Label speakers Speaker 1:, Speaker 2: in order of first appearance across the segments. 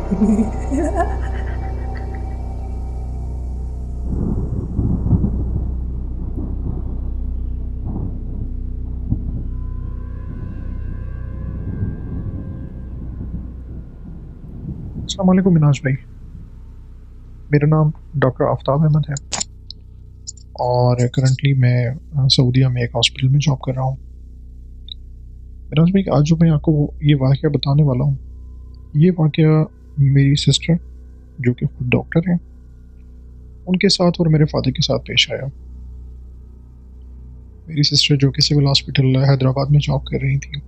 Speaker 1: अस्सलाम वालेकुम मिनाज भाई। मेरा नाम डॉक्टर आफ्ताब अहमद है और करंटली मैं सऊदीया में एक हॉस्पिटल में जॉब कर रहा हूँ। मिनाज भाई, आज जो मैं आपको ये वाक़या बताने वाला हूँ, ये वाक़या मेरी सिस्टर जो कि खुद डॉक्टर हैं, उनके साथ और मेरे फादर के साथ पेश आया। मेरी सिस्टर जो कि सिविल हॉस्पिटल हैदराबाद में जॉब कर रही थी,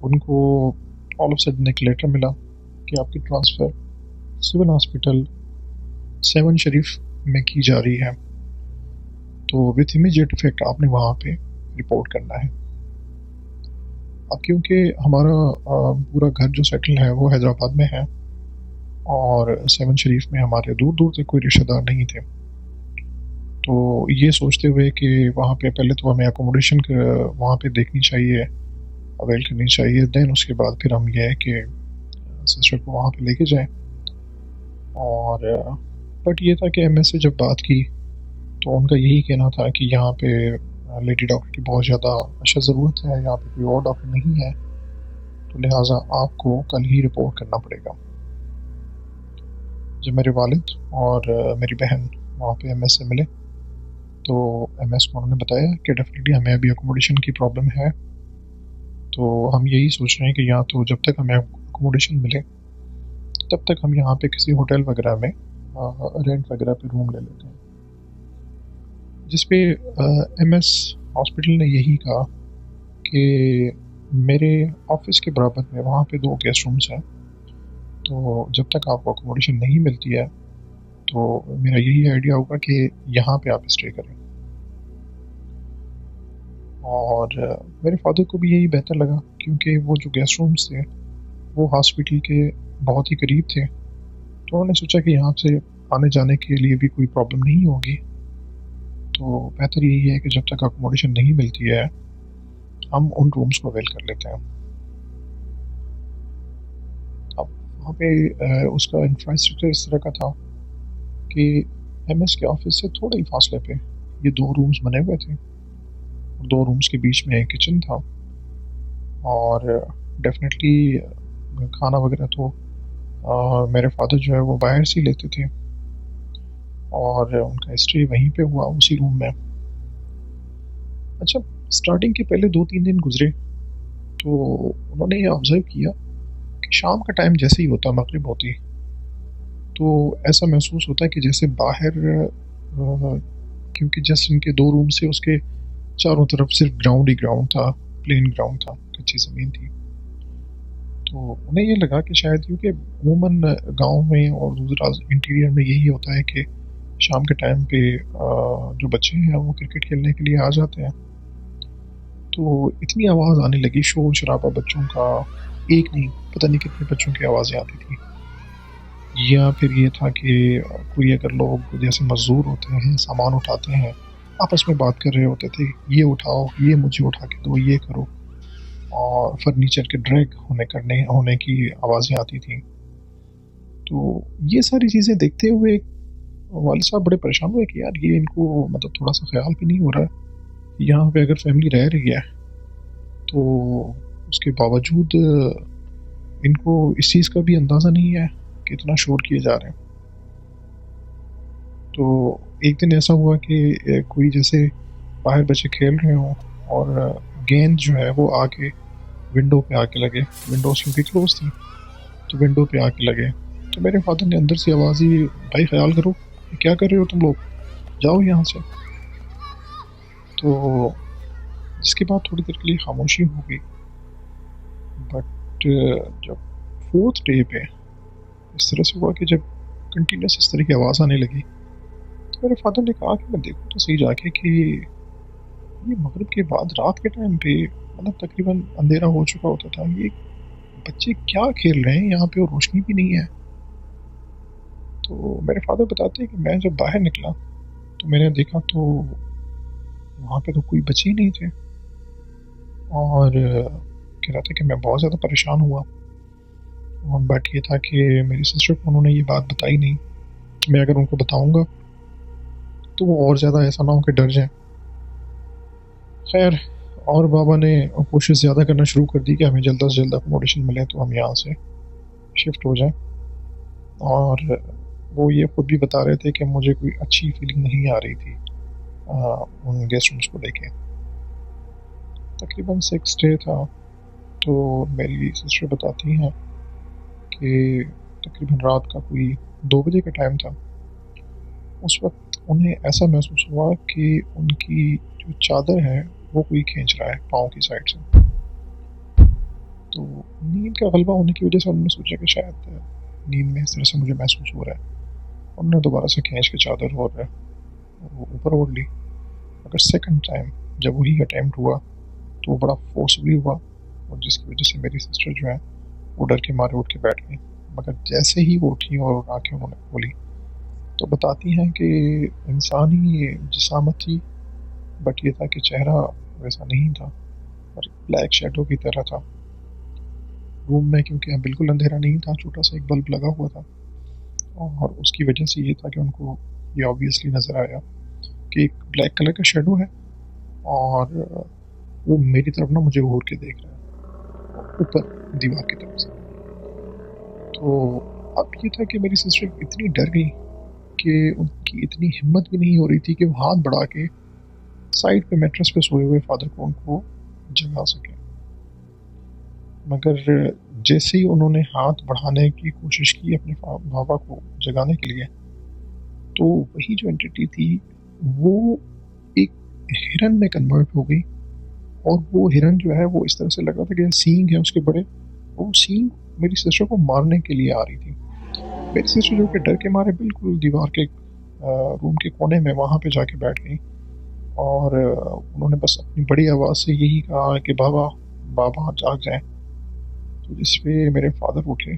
Speaker 1: उनको ऑल ऑफ सडन एक लेटर मिला कि आपकी ट्रांसफ़र सिविल हॉस्पिटल 7 शरीफ में की जा रही है, तो विथ इमीडिएट इफेक्ट आपने वहाँ पे रिपोर्ट करना है। अब क्योंकि हमारा पूरा घर जो सेटल है वो हैदराबाद में है और 7 शरीफ में हमारे दूर दूर तक कोई रिश्तेदार नहीं थे, तो ये सोचते हुए कि वहाँ पे पहले तो हमें अकोमोडेशन वहाँ पे देखनी चाहिए, अवेल करनी चाहिए, देन उसके बाद फिर हम ये है कि सिस्टर को वहाँ पे लेके जाएं। और बट ये था कि एमएस से जब बात की तो उनका यही कहना था कि यहाँ पे लेडी डॉक्टर की बहुत ज़्यादा अशद ज़रूरत है, यहाँ पे कोई और डॉक्टर नहीं है, तो लिहाजा आपको कल ही रिपोर्ट करना पड़ेगा। जब मेरे वालिद और मेरी बहन वहाँ पे एमएस से मिले तो एमएस को उन्होंने बताया कि डेफिनेटली हमें अभी अकोमोडेशन की प्रॉब्लम है, तो हम यही सोच रहे हैं कि या तो जब तक हमें अकोमोडेशन मिले तब तक हम यहाँ पे किसी होटल वगैरह में रेंट वगैरह पे रूम ले लेते हैं। जिस पे एमएस हॉस्पिटल ने यही कहा कि मेरे ऑफिस के बराबर में वहाँ पे 2 गेस्ट रूम्स हैं, तो जब तक आपको अकोमोडेशन नहीं मिलती है तो मेरा यही आइडिया होगा कि यहाँ पे आप स्टे करें। और मेरे फादर को भी यही बेहतर लगा क्योंकि वो जो गेस्ट रूम्स थे वो हॉस्पिटल के बहुत ही करीब थे, तो उन्होंने सोचा कि यहाँ से आने जाने के लिए भी कोई प्रॉब्लम नहीं होगी, तो बेहतर यही है कि जब तक अकोमोडेशन नहीं मिलती है हम उन रूम्स को अवेल कर लेते हैं। अब वहाँ पे उसका इंफ्रास्ट्रक्चर इस तरह का था कि एमएस के ऑफिस से थोड़े ही फासले पे ये 2 रूम्स बने हुए थे, 2 रूम्स के बीच में एक किचन था और डेफिनेटली खाना वगैरह तो मेरे फादर जो है वो बाहर से लेते थे और उनका स्टे वहीं पे हुआ उसी रूम में। अच्छा, स्टार्टिंग के पहले 2-3 दिन गुजरे तो उन्होंने ये ऑब्ज़र्व किया कि शाम का टाइम जैसे ही होता, मगरिब होती, तो ऐसा महसूस होता है कि जैसे बाहर क्योंकि जस्ट इनके 2 रूम से उसके चारों तरफ सिर्फ ग्राउंड ही ग्राउंड था, प्लेन ग्राउंड था, कच्ची ज़मीन थी, तो उन्हें ये लगा कि शायद क्योंकि अमूमन गांव में और दूसरा इंटीरियर में यही होता है कि शाम के टाइम पे जो बच्चे हैं वो क्रिकेट खेलने के लिए आ जाते हैं, तो इतनी आवाज़ आने लगी, शोर शराबा बच्चों का, एक नहीं पता नहीं कितने बच्चों की आवाज़ें आती थी। या फिर ये था कि कोई अगर लोग जैसे मज़दूर होते हैं, सामान उठाते हैं, आपस में बात कर रहे होते थे, ये उठाओ, ये मुझे उठा के दो, ये करो, और फर्नीचर के ड्रैग होने की आवाज़ें आती थी। तो ये सारी चीज़ें देखते हुए वालिद साहब बड़े परेशान हुए कि यार ये इनको मतलब थोड़ा सा ख्याल भी नहीं हो रहा है यहाँ पे अगर फैमिली रह रही है तो उसके बावजूद इनको इस चीज़ का भी अंदाज़ा नहीं है कि इतना शोर किए जा रहे हैं। तो एक दिन ऐसा हुआ कि कोई जैसे बाहर बच्चे खेल रहे हों और गेंद जो है वो आके विंडो पे आके लगे, विंडोज़ क्योंकि क्लोज थी तो विंडो पे आके लगे, तो मेरे फादर ने अंदर से आवाज़ ही, भाई ख्याल करो, क्या कर रहे हो तुम लोग, जाओ यहाँ से। तो इसके बाद थोड़ी देर के लिए खामोशी हो गई, बट जब 4th डे पे इस तरह से हुआ कि जब कंटिन्यूस इस तरह की आवाज़ आने लगी तो मेरे फादर ने कहा कि मैं देखूँ तो सही जाके कि ये मगरिब के बाद रात के टाइम पे मतलब तकरीबन अंधेरा हो चुका होता था, ये बच्चे क्या खेल रहे हैं यहाँ पे और रोशनी भी नहीं है। तो मेरे फादर बताते हैं कि मैं जब बाहर निकला तो मैंने देखा तो वहाँ पे तो कोई बच्चे ही नहीं थे और कह रहा था कि मैं बहुत ज़्यादा परेशान हुआ बट ये था कि मेरी सिस्टर को उन्होंने ये बात बताई नहीं। मैं अगर उनको बताऊंगा तो वो और ज़्यादा ऐसा ना हो कि डर जाए। खैर, और बाबा ने कोशिश ज़्यादा करना शुरू कर दी कि हमें जल्द से जल्द अकोमोडेशन मिले तो हम यहाँ से शिफ्ट हो जाएं। और वो ये खुद भी बता रहे थे कि मुझे कोई अच्छी फीलिंग नहीं आ रही थी उन गेस्ट रूम्स को लेके। तकरीबन 6 डे था। तो मेरी सिस्टर बताती हैं कि तकरीबन रात का कोई 2 बजे का टाइम था। उस वक्त उन्हें ऐसा महसूस हुआ कि उनकी जो चादर है वो कोई खींच रहा है पाँव की साइड से। तो नींद का गलबा होने की वजह से उन्होंने सोचा कि शायद नींद में इस तरह से मुझे महसूस हो रहा है। उन्होंने दोबारा से खींच के चादर और वो ऊपर ओढ़ ली। मगर सेकंड टाइम जब वही अटैम्प्ट हुआ तो वो बड़ा फोर्सफुली हुआ, और जिसकी वजह से मेरी सिस्टर जो है वो डर के मारे उठ के बैठ गई। मगर जैसे ही वो उठी और आंखें उन्होंने खोली तो बताती हैं कि इंसानी जिसामत थी, बट ये था कि चेहरा वैसा नहीं था और ब्लैक शेडो की तरह था। रूम में क्योंकि बिल्कुल अंधेरा नहीं था, छोटा सा एक बल्ब लगा हुआ था, और उसकी वजह से ये था कि उनको ये ऑब्वियसली नज़र आया कि एक ब्लैक कलर का शेडो है और वो मेरी तरफ ना मुझे घूर के देख रहा है ऊपर दीवार की तरफ से। तो अब ये था कि मेरी सिस्टर इतनी डर गई कि उनकी इतनी हिम्मत भी नहीं हो रही थी कि वो हाथ बढ़ा के साइड पे मैट्रेस पे सोए हुए फादर को उनको जगा सके। मगर जैसे ही उन्होंने हाथ बढ़ाने की कोशिश की अपने बाबा को जगाने के लिए, तो वही जो एंटिटी थी वो एक हिरन में कन्वर्ट हो गई। और वो हिरन जो है वो इस तरह से लग रहा था कि सींग है उसके बड़े, वो सींग मेरी सिस्टर को मारने के लिए आ रही थी। मेरी सिस्टर जो कि डर के मारे बिल्कुल दीवार के रूम के कोने में वहाँ पे जाके बैठ गई। और उन्होंने बस अपनी बड़ी आवाज़ से यही कहा कि बाबा बाबा जाग जाएं। तो जिस पे मेरे फादर उठे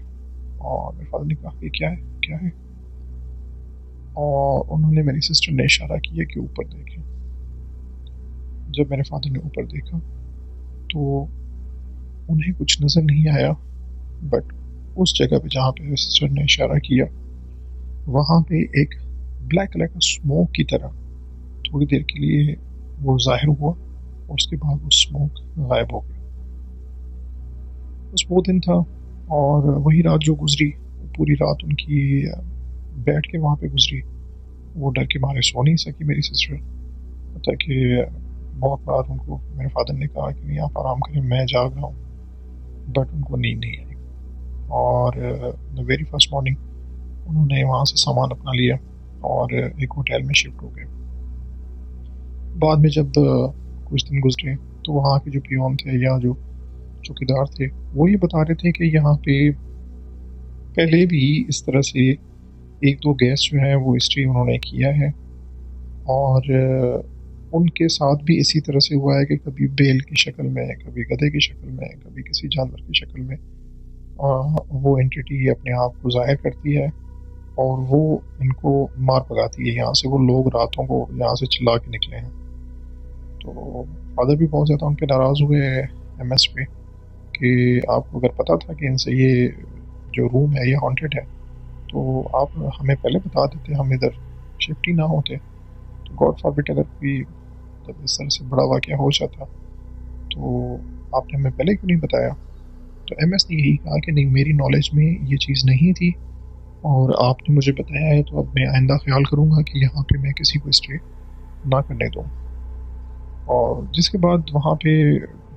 Speaker 1: और मेरे फादर ने कहा कि क्या है क्या है। और उन्होंने मेरी सिस्टर ने इशारा किया कि ऊपर देखें। जब मेरे फादर ने ऊपर देखा तो उन्हें कुछ नज़र नहीं आया, बट उस जगह पे जहाँ पे मेरी सिस्टर ने इशारा किया वहाँ पे एक ब्लैक कलर का स्मोक की तरह थोड़ी देर के लिए वो जाहिर हुआ, और उसके बाद वो स्मोक गायब हो गया। बस वो दिन था, और वही रात जो गुजरी पूरी रात उनकी बैठ के वहाँ पे गुजरी। वो डर के मारे सो नहीं सकी मेरी सिस्टर, ताकि बहुत बार उनको मेरे फादर ने कहा कि नहीं आप आराम करें मैं जाग रहा हूँ, बट उनको नींद नहीं आई। और द वेरी फर्स्ट मॉर्निंग उन्होंने वहाँ से सामान अपना लिया और एक होटल में शिफ्ट हो गए। बाद में जब कुछ दिन गुजरे तो वहाँ के जो पियोन थे या जो चौकीदार थे वो ये बता रहे थे कि यहाँ पे पहले भी इस तरह से एक दो गेस्ट जो हैं वो स्टे उन्होंने किया है, और उनके साथ भी इसी तरह से हुआ है कि कभी बेल की शक्ल में, कभी गधे की शक्ल में, कभी किसी जानवर की शक्ल में वो एंटिटी अपने आप को जाहिर करती है और वो इनको मार भगाती है यहाँ से। वो लोग रातों को यहाँ से चिल्ला के निकले हैं। तो फादर भी बहुत ज़्यादा उन पर नाराज़ हुए एमएस पे कि आपको अगर पता था कि इनसे ये जो रूम है ये हॉन्टेड है तो आप हमें पहले बता देते, हम इधर शिफ्ट ही ना होते। तो गॉड फॉरबिड अगर कोई तब इस तरह से बड़ा वाक़या हो जाता तो आपने हमें पहले क्यों नहीं बताया। तो एमएस ने यही कहा कि नहीं मेरी नॉलेज में ये चीज़ नहीं थी और आपने मुझे बताया है, तो अब मैं आइंदा ख्याल करूँगा कि यहाँ पे मैं किसी को स्टे ना करने दूँ। और जिसके बाद वहाँ पे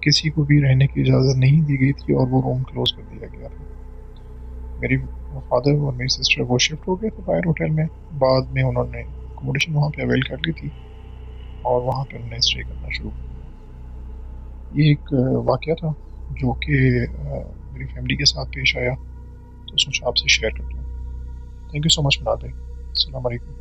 Speaker 1: किसी को भी रहने की इजाज़त नहीं दी गई थी और वो रूम क्लोज़ कर दिया गया था। मेरी फादर और मेरी सिस्टर वो शिफ्ट हो गए थे बाहर होटल में। बाद में उन्होंने अकोमोडेशन वहाँ पे अवेल कर ली थी और वहाँ पे उन्होंने स्टे करना शुरू किया। ये एक वाक़या था जो कि मेरी फैमिली के साथ पेश आया, तो सोचा आपसे शेयर करता हूँ। थैंक यू सो मच मुनाद भाई। अस्सलाम वालेकुम।